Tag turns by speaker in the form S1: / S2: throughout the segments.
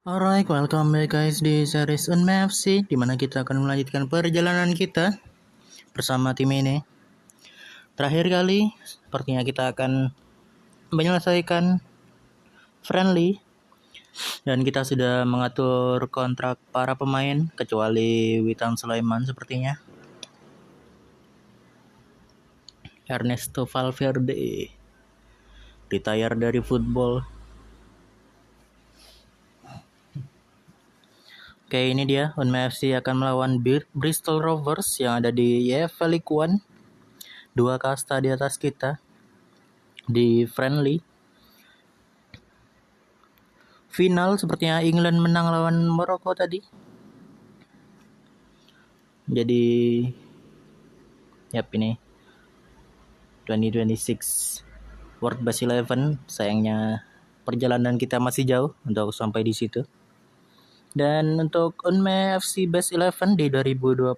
S1: Alright, welcome back guys di series Unmap FC, di mana kita akan melanjutkan perjalanan kita bersama tim ini. Terakhir kali, sepertinya kita akan menyelesaikan friendly dan kita sudah mengatur kontrak para pemain kecuali Witan Sulaiman sepertinya. Ernesto Valverde retire dari football. Oke, ini dia Unmap FC akan melawan Bristol Rovers yang ada di EFL League One. 2 kasta di atas kita di friendly. Final sepertinya England menang lawan Maroko tadi. Jadi ini 2026 World Best 11. Sayangnya perjalanan kita masih jauh untuk sampai di situ. Dan untuk Unmap FC Best 11 di 2026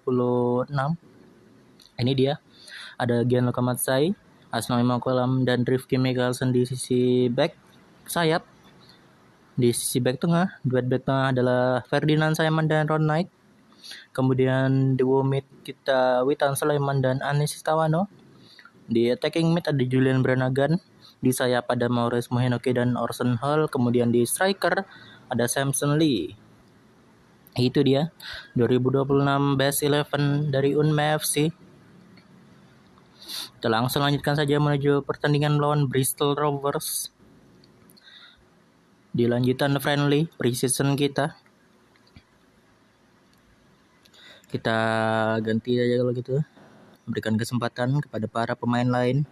S1: ini dia. Ada Gianluca Matsai, Asnawi Makolam, dan Rifki Mikkelsen di sisi back sayap. Di sisi back tengah, duet back tengah adalah Ferdinand Simon dan Ron Knight. Kemudian di mid kita Witan Sulaiman dan Anis Tawano. Di attacking mid ada Julian Brannagan. Di sayap ada Maurice Mohinoke dan Orson Hall. Kemudian di striker ada Samson Lee. Itu dia 2026 Best 11 dari Unmap FC. Kita langsung lanjutkan saja menuju pertandingan melawan Bristol Rovers. Di lanjutan friendly preseason kita. Kita ganti aja kalau gitu. Berikan kesempatan kepada para pemain lain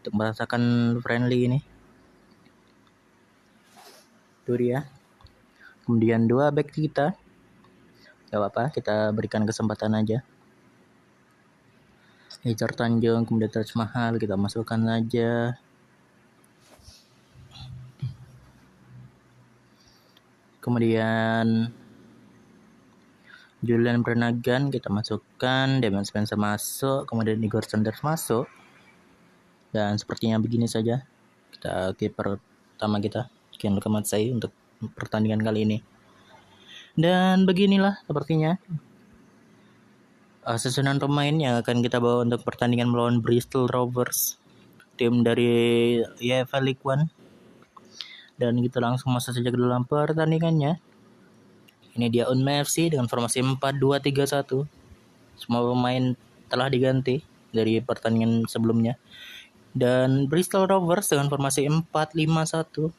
S1: untuk merasakan friendly ini. Itu dia. Kemudian 2 back kita. Gak apa-apa, kita berikan kesempatan aja. Hijar Tanjung, kemudian Taj Mahal, kita masukkan aja. Kemudian Julian Brannagan kita masukkan, Damon Spencer masuk, kemudian Igor Sanders masuk. Dan sepertinya begini saja kita kiper utama kita, Gianluca Matsai untuk pertandingan kali ini. Dan beginilah sepertinya susunan pemain yang akan kita bawa untuk pertandingan melawan Bristol Rovers, tim dari EFL League One. Dan kita langsung masuk saja ke dalam pertandingannya. Ini dia Unmap FC dengan formasi 4-2-3-1. Semua pemain telah diganti dari pertandingan sebelumnya. Dan Bristol Rovers dengan formasi 4-5-1.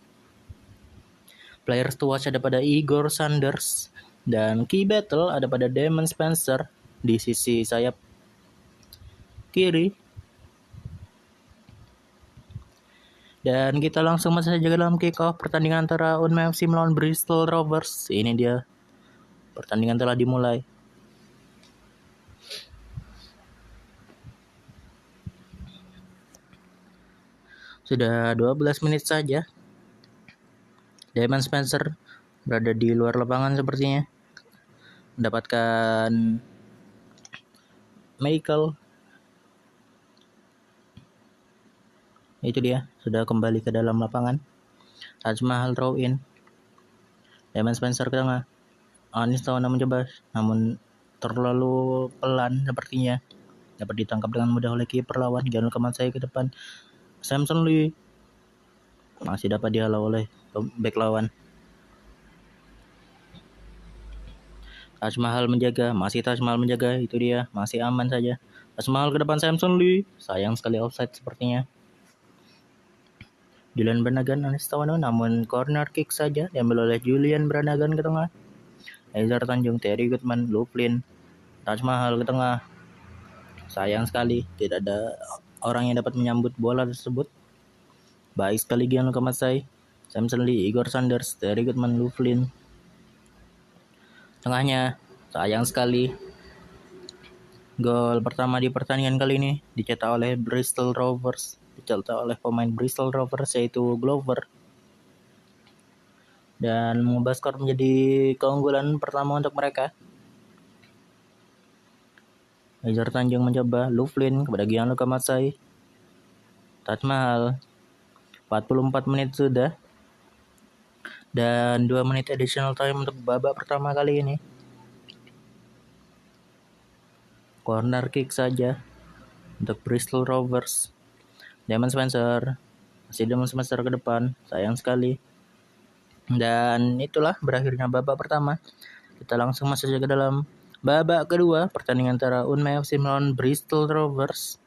S1: Players to watch ada pada Igor Sanders. Dan key battle ada pada Damon Spencer di sisi sayap kiri. Dan kita langsung masuk saja ke dalam kick off pertandingan antara Unmap FC melawan Bristol Rovers. Ini dia. Pertandingan telah dimulai. Sudah 12 menit saja. Damon Spencer berada di luar lapangan sepertinya. Mendapatkan Michael. Itu dia, sudah kembali ke dalam lapangan. Taj Mahal throw in. Damon Spencer ke tengah. Anis Tawano mencoba, namun terlalu pelan sepertinya. Dapat ditangkap dengan mudah oleh kiper lawan. Gianluca Matsai ke depan. Samson Lee masih dapat dihalau oleh back lawan. Taj Mahal menjaga, itu dia, masih aman saja. Taj Mahal ke depan Samson Lee, sayang sekali offside sepertinya. Julian Brannagan, Anis Tawano, namun corner kick saja diambil oleh Julian Brannagan ke tengah. Hijar Tanjung, Terry Goodman, Luflin, Taj Mahal ke tengah. Sayang sekali tidak ada orang yang dapat menyambut bola tersebut. Baik sekali Gianluca Matsai, Samson Lee, Igor Sanders, Terry Goodman, Luflin. Tengahnya, sayang sekali. Gol pertama di pertandingan kali ini dicetak oleh Bristol Rovers. Dicetak oleh pemain Bristol Rovers yaitu Glover. Dan mengubah skor menjadi keunggulan pertama untuk mereka. Hijar Tanjung mencoba, Luflin kepada Gianluca Matsai. Taj Mahal. 44 menit sudah. Dan 2 menit additional time untuk babak pertama kali ini. Corner kick saja untuk Bristol Rovers. Damon Spencer. Masih Damon Spencer ke depan. Sayang sekali. Dan itulah berakhirnya babak pertama. Kita langsung masuk saja ke dalam babak kedua. Pertandingan antara Unmei FC melawan Bristol Rovers.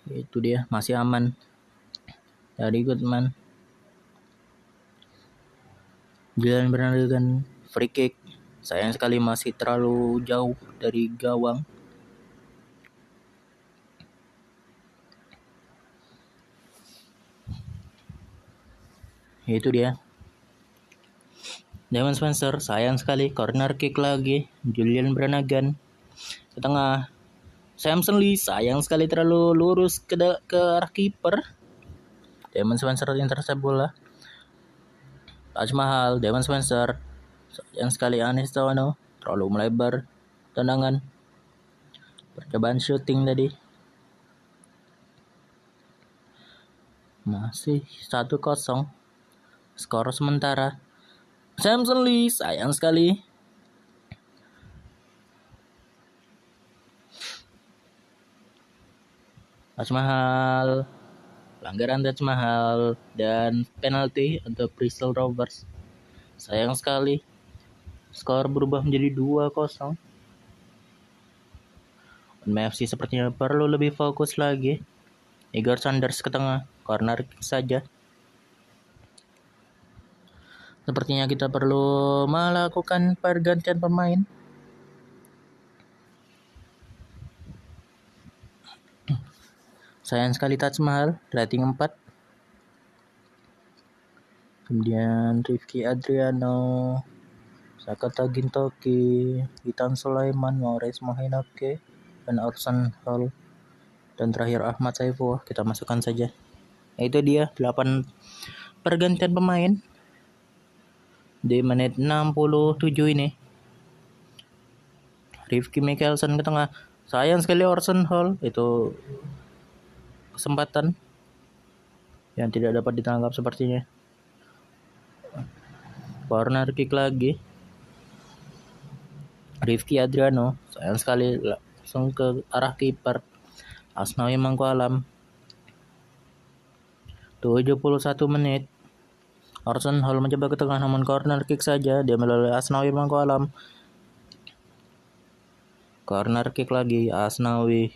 S1: Itu dia, masih aman dari Goodman. Julian Brannigan free kick. Sayang sekali masih terlalu jauh dari gawang. Itu dia. Damon Spencer, sayang sekali corner kick lagi. Julian Brannigan ke tengah. Samson Lee, sayang sekali terlalu lurus ke arah kiper. Damon Spencer intercept bola. Taj Mahal, Damon Spencer, sayang sekali Anis Tawano, terlalu melebar tendangan. Percobaan shooting tadi. Masih 1-0. Skor sementara. Samson Lee, sayang sekali. Taj Mahal, pelanggaran Taj Mahal, dan penalti untuk Bristol Rovers. Sayang sekali. Skor berubah menjadi 2-0. MFC sepertinya perlu lebih fokus lagi. Igor Sanders ke tengah, corner kick saja. Sepertinya kita perlu melakukan pergantian pemain. Sayang sekali Taj Mahal, rating 4. Kemudian Rifki Adriano, Sakata Gintoki, Witan Sulaiman, Maurice Mohinake, dan Orson Hall. Dan terakhir Ahmad Saifullah, kita masukkan saja. Itu dia 8 pergantian pemain di menit 67 ini. Rifki Mikkelsen ke tengah. Sayang sekali Orson Hall, itu kesempatan yang tidak dapat ditangkap sepertinya. Corner kick lagi. Rifki Adriano, sayang sekali langsung ke arah kiper Asnawi Mangkualam. 71 menit. Orson Hall mencoba ke tengah namun corner kick saja, dia melalui Asnawi Mangkualam. Corner kick lagi Asnawi.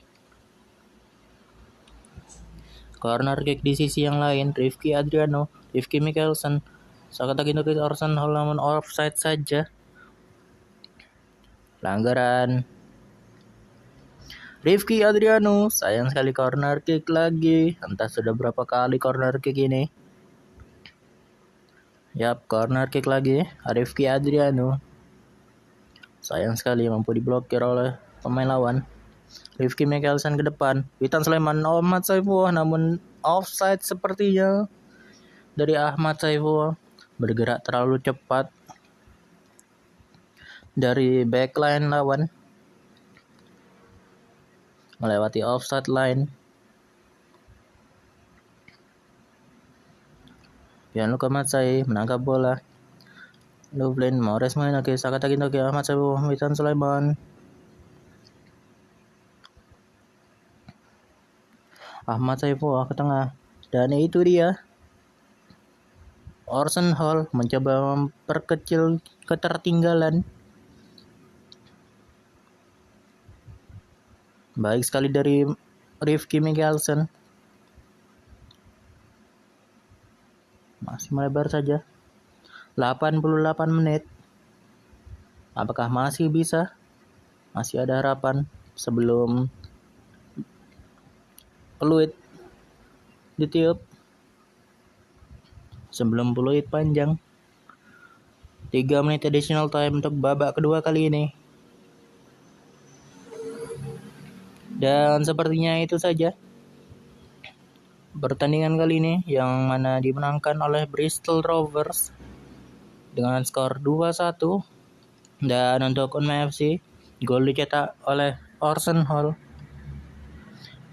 S1: Corner kick di sisi yang lain, Rifki Adriano, Rifki Mikkelsen. Sakata Gintoki Orson Hall namun offside saja. Pelanggaran. Rifki Adriano, sayang sekali corner kick lagi. Entah sudah berapa kali corner kick ini. Yap, corner kick lagi. Rifki Adriano. Sayang sekali mampu diblokir oleh pemain lawan. Rifki Mikkelsen ke depan. Witan Sulaiman, Ahmad Saifullah namun offside sepertinya dari Ahmad Saifullah. Bergerak terlalu cepat dari backline lawan. Melewati offside line. Gianluca Matsai menangkap bola. Lovelin, Maurice Mohinake, Sakata Gintoki, Ahmad Saifullah, Witan Sulaiman. Ahmad Saifullah ke tengah. Dan itu dia. Orson Hall mencoba memperkecil ketertinggalan. Baik sekali dari Rifki Mikkelsen. Masih melebar saja. 88 menit. Apakah masih bisa? Masih ada harapan sebelum peluit ditiup. Sebelum peluit panjang. 3 menit additional time untuk babak kedua kali ini. Dan sepertinya itu saja pertandingan kali ini yang mana dimenangkan oleh Bristol Rovers dengan skor 2-1. Dan untuk Unmei FC, gol dicetak oleh Orson Hall.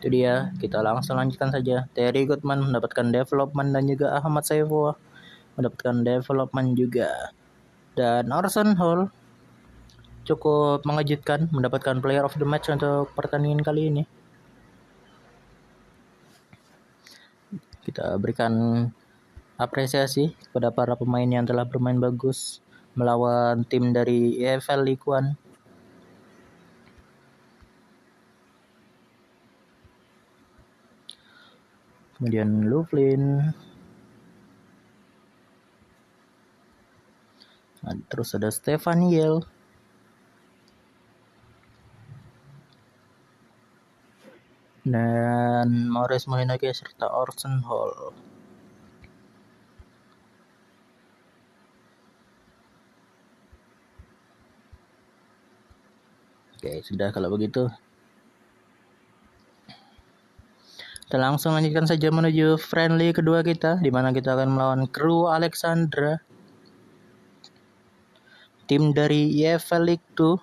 S1: Itu dia, kita langsung lanjutkan saja. Terry Goodman mendapatkan development dan juga Ahmad Saifullah mendapatkan development juga. Dan Orson Hall cukup mengejutkan mendapatkan player of the match untuk pertandingan kali ini. Kita berikan apresiasi kepada para pemain yang telah bermain bagus melawan tim dari EFL League One. Kemudian Louvlin. Nah, terus ada Stefan Yell. Dan Maurice Mohinake serta Orson Hall. Oke, sudah kalau begitu. Kita langsung lanjutkan saja menuju friendly kedua kita, di mana kita akan melawan Crew Alexandra, tim dari EFL League 2.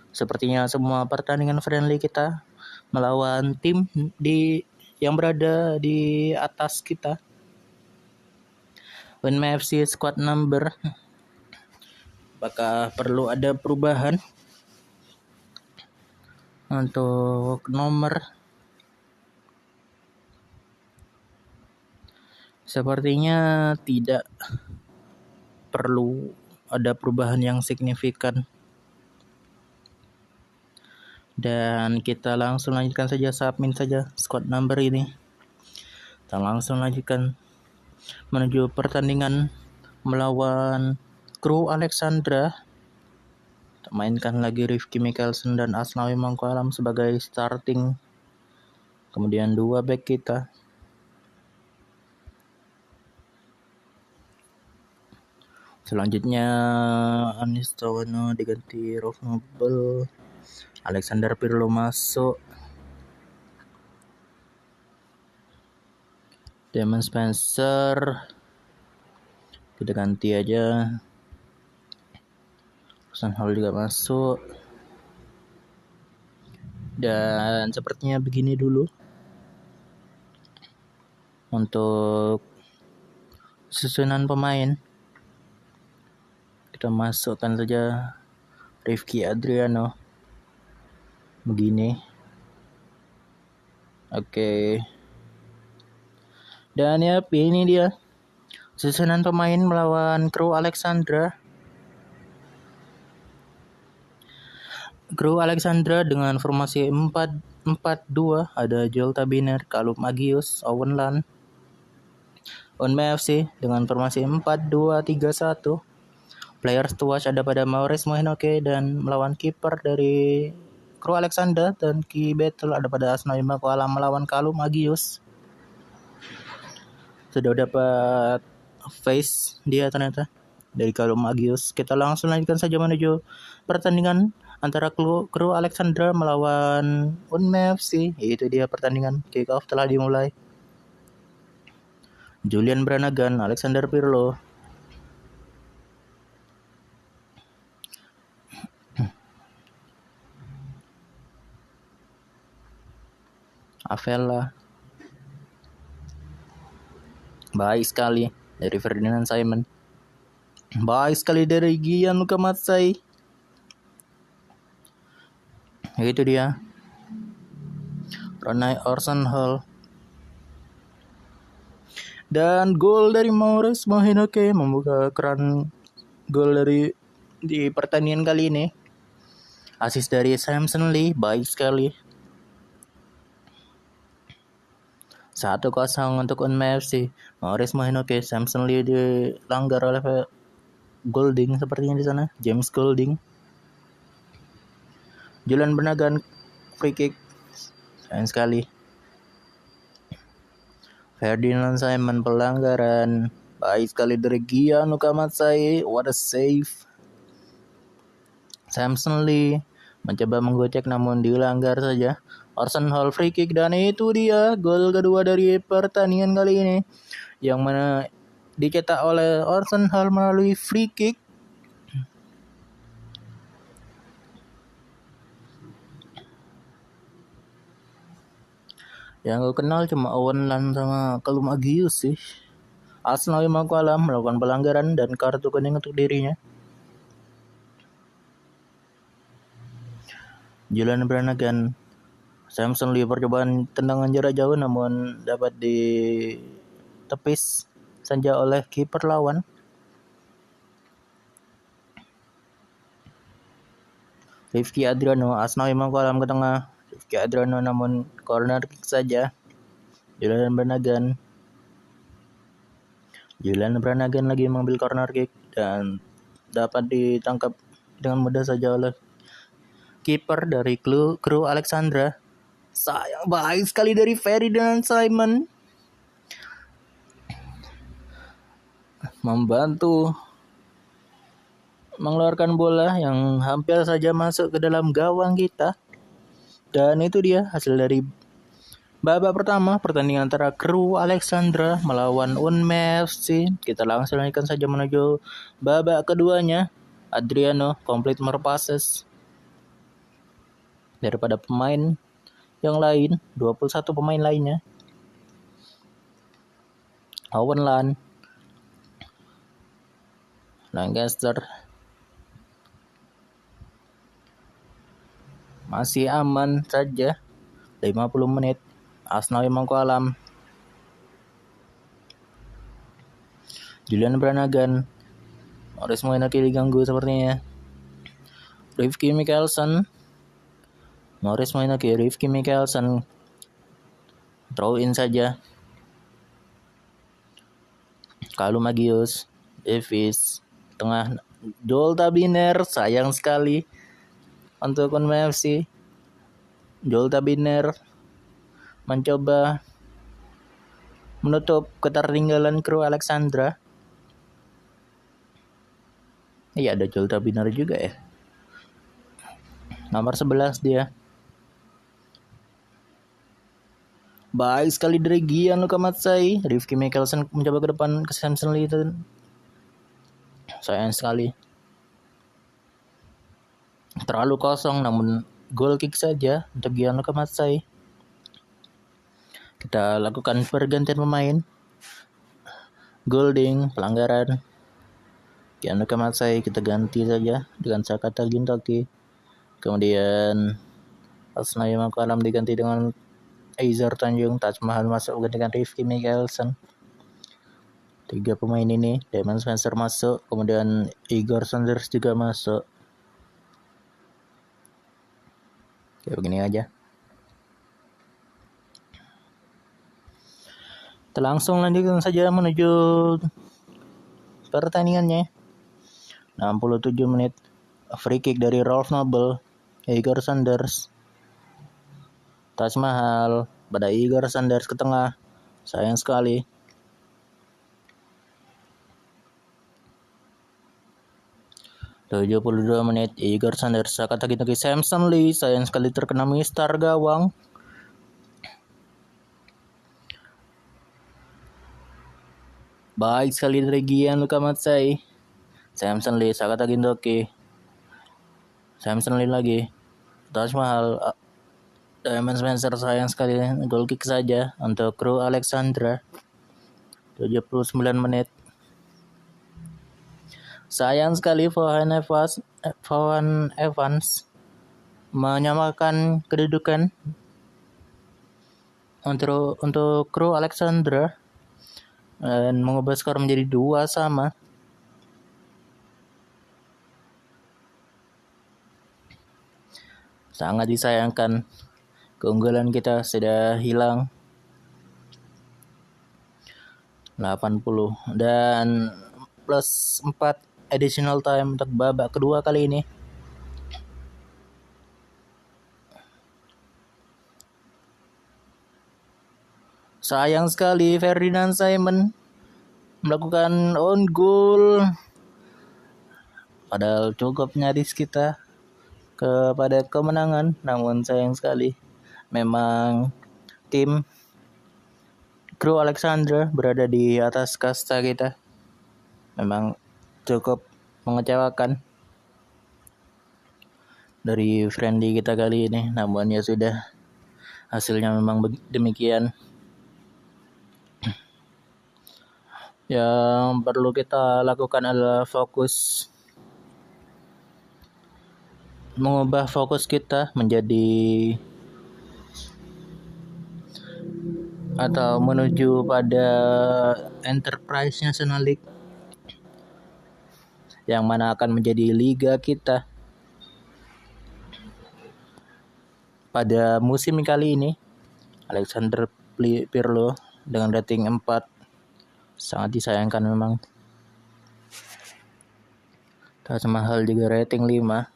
S1: Sepertinya semua pertandingan friendly kita melawan tim yang berada di atas kita. Unme FC squad number, apakah perlu ada perubahan untuk nomor? Sepertinya tidak perlu ada perubahan yang signifikan. Dan kita langsung lanjutkan saja, submit saja squad number ini. Kita langsung lanjutkan menuju pertandingan melawan Crew Alexandra. Kita mainkan lagi Rifki Mikkelsen dan Asnawi Mangkualam sebagai starting. Kemudian 2 back kita. Selanjutnya Anis Tawana diganti Rolf Nobel. Alexander Pirlo masuk. Damon Spencer kita ganti aja. Orson Hall juga masuk. Dan sepertinya begini dulu untuk susunan pemain. Kita masukkan saja Rifki Adriano begini. Oke. Dan ya, ini dia susunan pemain melawan Crew Alexandra. Crew Alexandra dengan formasi 4-4-2 ada Joel Tabiner, Kalum Agius, Owen Lan. Unme FC dengan formasi 4-2-3-1. Players to watch ada pada Maurice Mohinake dan melawan kiper dari Crew Alexander, dan key battle ada pada Asnawi Mangkualam melawan Kalum Agius. Sudah dapat face dia ternyata dari Kalum Agius. Kita langsung lanjutkan saja menuju pertandingan antara Crew Alexandra melawan Unme FC. Itu dia pertandingan, kick off telah dimulai. Julian Brannagan, Alexander Pirlo. Avella. Baik sekali dari Ferdinand Simon. Baik sekali dari Gianluca Matsai. Itu dia. Ronai Orson Hall. Dan gol dari Maurice Mohinake membuka keran gol di pertandingan kali ini. Assist dari Samson Lee, baik sekali. 1-0 untuk Unme FC. Maurice Mohinake, Samson Lee dilanggar oleh Golding sepertinya di sana, James Golding. Julian Brannagan free kick. Sayang sekali. Ferdinand Simon pelanggaran. Baik sekali dari Gianluca Matsai. What a save. Samson Lee mencoba menggocek namun dilanggar saja. Orson Hall free kick, dan itu dia gol kedua dari pertandingan kali ini, yang mana dicetak oleh Orson Hall melalui free kick. Yang gue kenal cuma Owen Lan sama Kalum Agius sih. Asnawi Mangkualam melakukan pelanggaran dan kartu kuning untuk dirinya. Julian Brannigan, Samson Lee percobaan tendangan jarak jauh namun dapat ditepis saja oleh kiper lawan. Rifki Adriano, Asnawi Mangkualam ke tengah. Rifki Adriano namun corner kick saja. Julian Brannigan lagi mengambil corner kick dan dapat ditangkap dengan mudah saja oleh kiper dari kru Alexandra. Sayang baik sekali dari Ferdinand Simon membantu mengeluarkan bola yang hampir saja masuk ke dalam gawang kita. Dan itu dia hasil dari babak pertama pertandingan antara kru Alexandra melawan Unme FC. Kita langsung lanjutkan saja menuju babak keduanya. Adriano complete more passes daripada pemain yang lain, 21 pemain lainnya. Owen Lan, Lancaster masih aman saja. 50 menit. Asnawi Mangkualam, Julian Brannigan, Morris Moinaki diganggu sepertinya. Rifki Mikkelsen, throw in saja. Kalum Agius, Davis, tengah Joel Tabiner, sayang sekali untuk Unme FC. Joel Tabiner mencoba menutup ketertinggalan kru Alexandra. Iya, ada Joel Tabiner juga ya. Nomor 11 dia. Baik sekali dari Gianluca Matsai. Rifki Mikkelsen mencoba ke depan ke Samson Lee itu. Sayang sekali. Terlalu kosong namun goal kick saja untuk Gianluca Matsai. Kita lakukan pergantian pemain. Golding, pelanggaran. Gianluca Matsai kita ganti saja dengan Sakata Gintoki. Kemudian Asnawi Mangkualam diganti dengan Aizar Tanjung. Taj Mahal masuk dengan Rifki Mikkelsen. 3 pemain ini. Damon Spencer masuk. Kemudian Igor Sanders juga masuk. Kayak begini aja. Kita langsung lanjutkan saja menuju pertandingannya. 67 menit. Free kick dari Rolf Nobel. Igor Sanders. Taj Mahal pada Igor Sanders ke tengah. Sayang sekali. ...72 menit. Igor Sanders kata-kata Samson Lee. Sayang sekali terkena mistar gawang. Baik sekali dari Gianluca Matsai. Samson Lee, Sakata Gintoki. Samson Lee lagi. Taj Mahal. Damon Spencer, sayang sekali. Goal kick saja untuk kru Alexandra. 79 menit. Sayang sekali Vaughan Evans menyamakan kedudukan untuk kru Alexandra dan mengubah skor menjadi 2-2. Sangat disayangkan, keunggulan kita sudah hilang. 80 dan plus 4 additional time untuk babak kedua kali ini. Sayang sekali Ferdinand Simon melakukan on goal. Padahal cukup nyaris kita kepada kemenangan, namun sayang sekali memang tim kru Alexandra berada di atas kasta kita. Memang cukup mengecewakan dari friendly kita kali ini, namun ya sudah, hasilnya memang demikian. Yang perlu kita lakukan adalah mengubah fokus kita menjadi atau menuju pada Enterprise National League yang mana akan menjadi liga kita pada musim kali ini. Alexander Pirlo dengan rating 4 sangat disayangkan memang. Taj Mahal juga rating 5.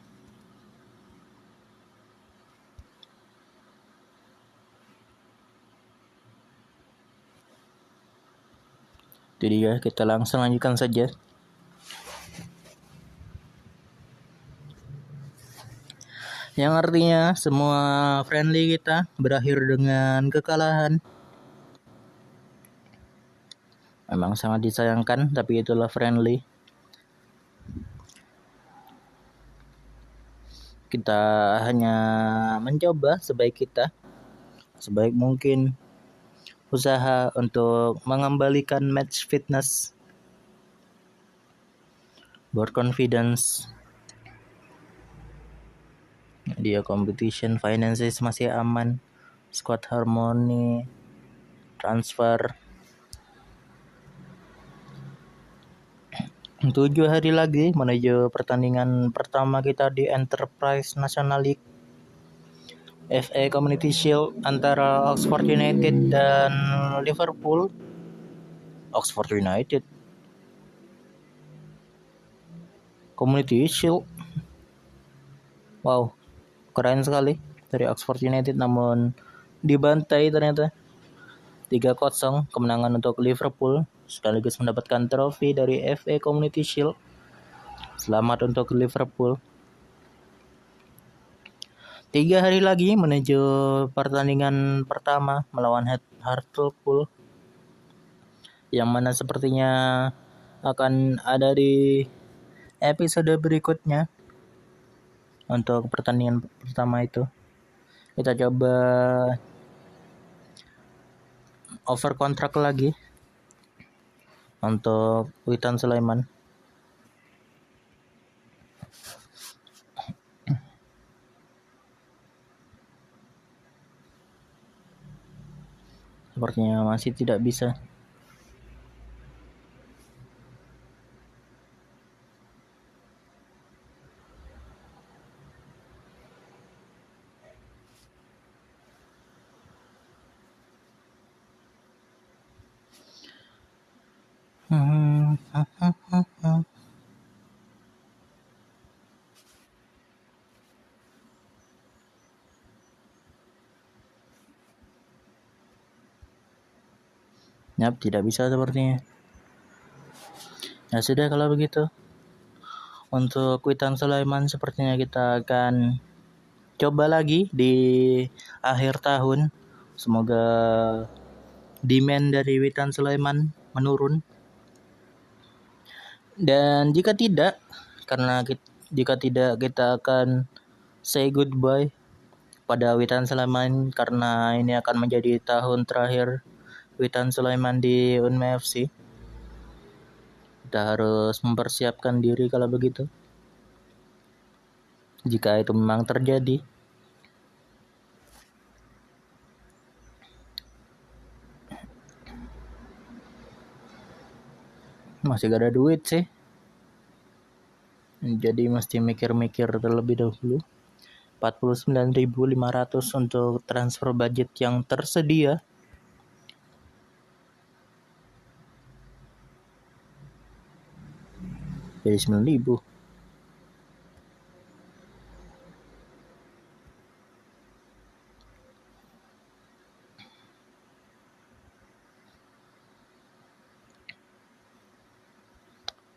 S1: Itu dia, kita langsung lanjutkan saja. Yang artinya semua friendly kita berakhir dengan kekalahan. Memang sangat disayangkan, tapi itulah friendly. Kita hanya mencoba sebaik mungkin usaha untuk mengembalikan match fitness, board confidence. Dia competition finances masih aman, squad harmony, transfer. 7 hari lagi menuju pertandingan pertama kita di Enterprise National League FA Community Shield antara Oxford United dan Liverpool. Oxford United Community Shield. Wow, keren sekali dari Oxford United, namun dibantai ternyata 3-0 kemenangan untuk Liverpool, sekaligus mendapatkan trofi dari FA Community Shield. Selamat untuk Liverpool. 3 hari lagi menuju pertandingan pertama melawan Hartlepool, yang mana sepertinya akan ada di episode berikutnya. Untuk pertandingan pertama itu kita coba over kontrak lagi untuk Witan Sulaiman. Sepertinya masih tidak bisa. Yap, tidak bisa sepertinya. Ya sudah kalau begitu. Untuk Witan Sulaiman sepertinya kita akan coba lagi di akhir tahun. Semoga demand dari Witan Sulaiman menurun. Dan jika tidak kita akan say goodbye pada Witan Sulaiman, karena ini akan menjadi tahun terakhir Witan Sulaiman di Unme FC. Kita harus mempersiapkan diri kalau begitu, jika itu memang terjadi. Masih gak ada duit sih, jadi mesti mikir-mikir terlebih dahulu. 49.500 untuk transfer budget yang tersedia. Jadi 9.000.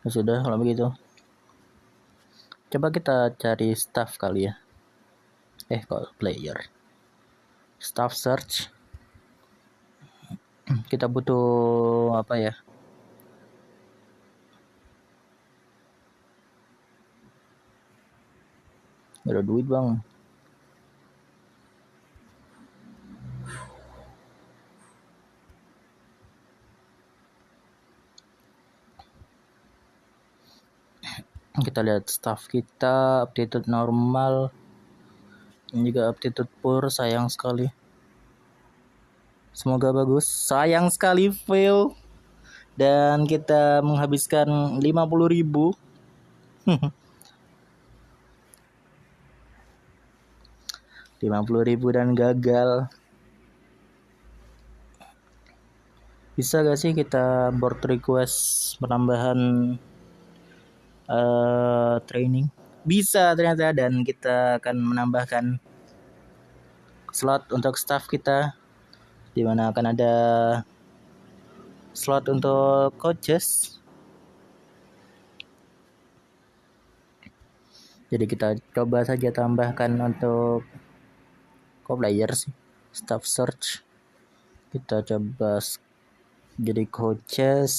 S1: Ya sudah kalau begitu, coba kita cari staff kali ya. Kok player, staff search. Kita butuh apa ya? Gak ada duit bang. Kita lihat staff kita updated normal, ini juga updated poor, sayang sekali. Semoga bagus. Sayang sekali fail. Dan kita menghabiskan 50.000. 50.000 dan gagal. Bisa gak sih kita board request penambahan training? Bisa ternyata, dan kita akan menambahkan slot untuk staff kita, di mana akan ada slot untuk coaches. Jadi kita coba saja tambahkan untuk co-player sih, staff search. Kita coba jadi coaches,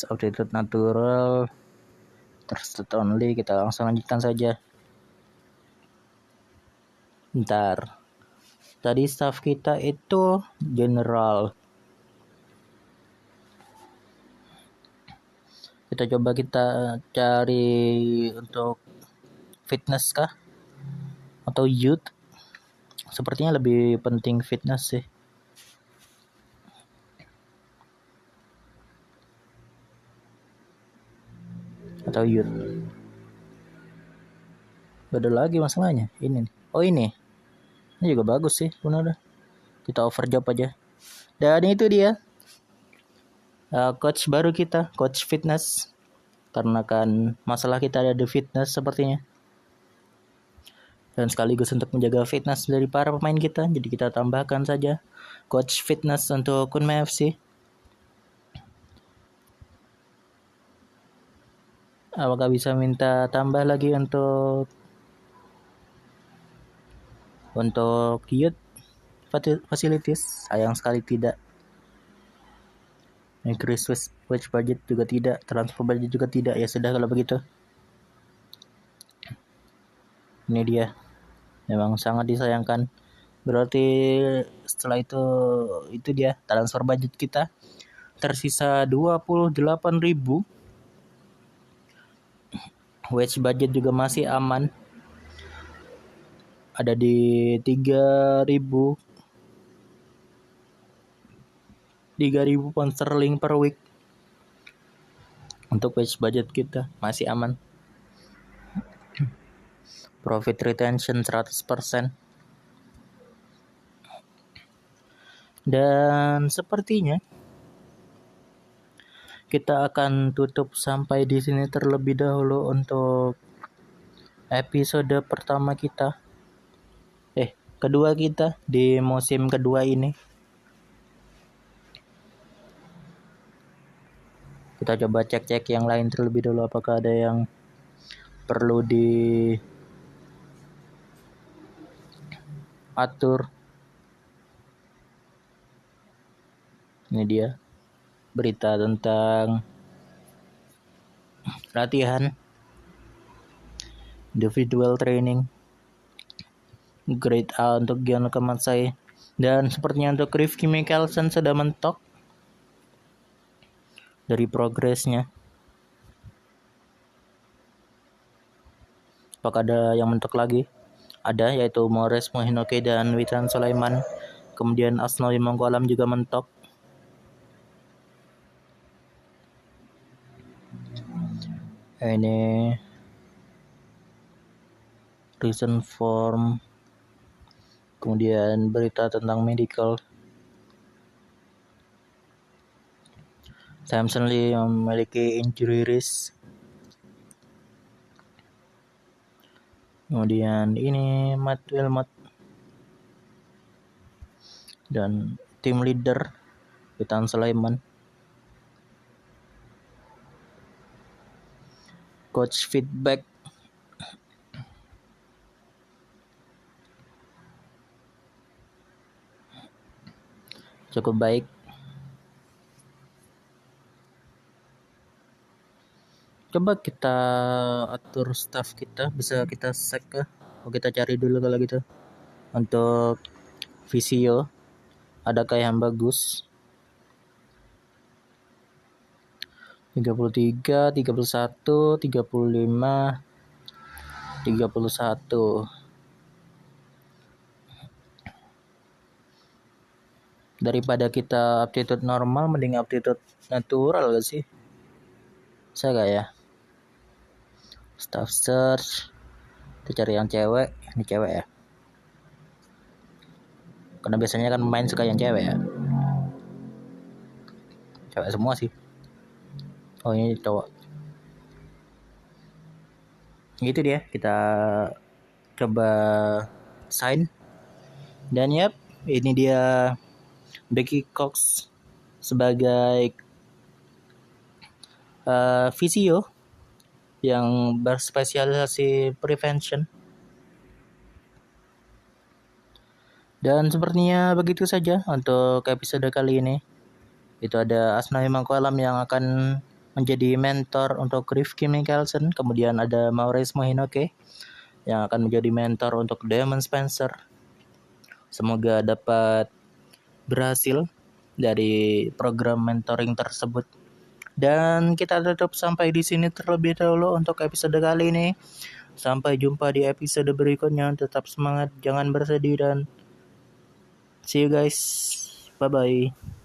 S1: updated natural, trusted only. Kita langsung lanjutkan saja. Bentar. Tadi staff kita itu general. Kita coba kita cari untuk fitness kah? Atau youth? Sepertinya lebih penting fitness sih. Atau youth. Beda lagi masalahnya. Ini nih. Oh ini. Ini juga bagus sih, benar. Kita overjob aja. Dan itu dia coach baru kita, coach fitness. Karena kan masalah kita ada di fitness sepertinya. Dan sekaligus untuk menjaga fitness dari para pemain kita, jadi kita tambahkan saja coach fitness untuk Kunmei FC. Apakah bisa minta tambah lagi untuk youth facilities? Sayang sekali tidak. Increase wage budget juga tidak, transfer budget juga tidak. Ya sudah kalau begitu. Ini dia. Memang sangat disayangkan. Berarti setelah itu dia transfer budget kita tersisa 28.000. Wage budget juga masih aman. Ada di 3.000 pound sterling per week. Untuk wage budget kita masih aman. Profit retention 100%. Dan sepertinya kita akan tutup sampai di sini terlebih dahulu untuk episode pertama kita. Kedua kita di musim kedua ini. Kita coba cek-cek yang lain terlebih dahulu, apakah ada yang perlu diatur. Ini dia berita tentang latihan, individual training, grade A untuk Gianluca Matsai, dan sepertinya untuk Rifki Mikkelsen sudah mentok dari progresnya. Apakah ada yang mentok lagi? Ada, yaitu Mores Mohinoke dan Witan Sulaiman. Kemudian Asnawi Mangkualam juga mentok. Ini reason form, kemudian berita tentang medical. Samson Lee memiliki injury risk. Kemudian ini Matt Wilmot dan tim leader Witan Sulaiman. Coach feedback. Cukup baik. Coba kita atur staff kita, bisa kita cek ke. Kita cari dulu kalau gitu. Untuk visio, adakah yang bagus? 33, 31, 35, 31. Daripada kita aptitude normal, mending aptitude natural gak sih? Saya gak ya? Staff search. Kita cari yang cewek. Ini cewek ya. Karena biasanya kan main suka yang cewek ya. Cewek semua sih. Oh ini cowok. Gitu dia. Kita coba sign. Dan yap, ini dia Becky Cox sebagai visio yang berspesialisasi prevention. Dan sepertinya begitu saja untuk episode kali ini. Itu ada Asnawi Mangkualam yang akan menjadi mentor untuk Rifki Mikkelsen. Kemudian ada Maurice Mohinoke yang akan menjadi mentor untuk Damon Spencer. Semoga dapat berhasil dari program mentoring tersebut. Dan kita tutup sampai di sini terlebih dahulu untuk episode kali ini. Sampai jumpa di episode berikutnya. Tetap semangat, jangan bersedih, dan see you guys. Bye-bye.